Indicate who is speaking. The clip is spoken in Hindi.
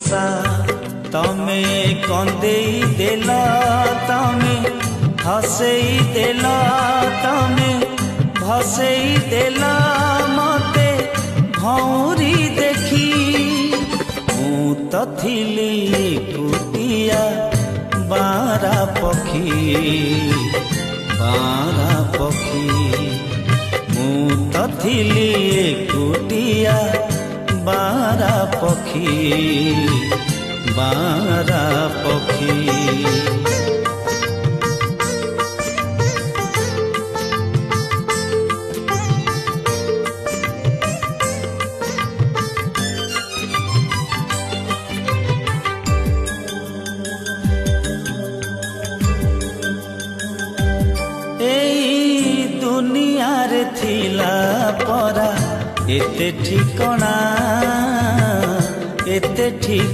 Speaker 1: तमे कंदेई देल तमे हसेई देल तमे भसेई देल मते भौरी देखी मु तो थिली कुटिया बारा पखी मु तो थिली कुटिया बारा पखी दुनिया रे थिला परा एते ठिकणा एते ठीक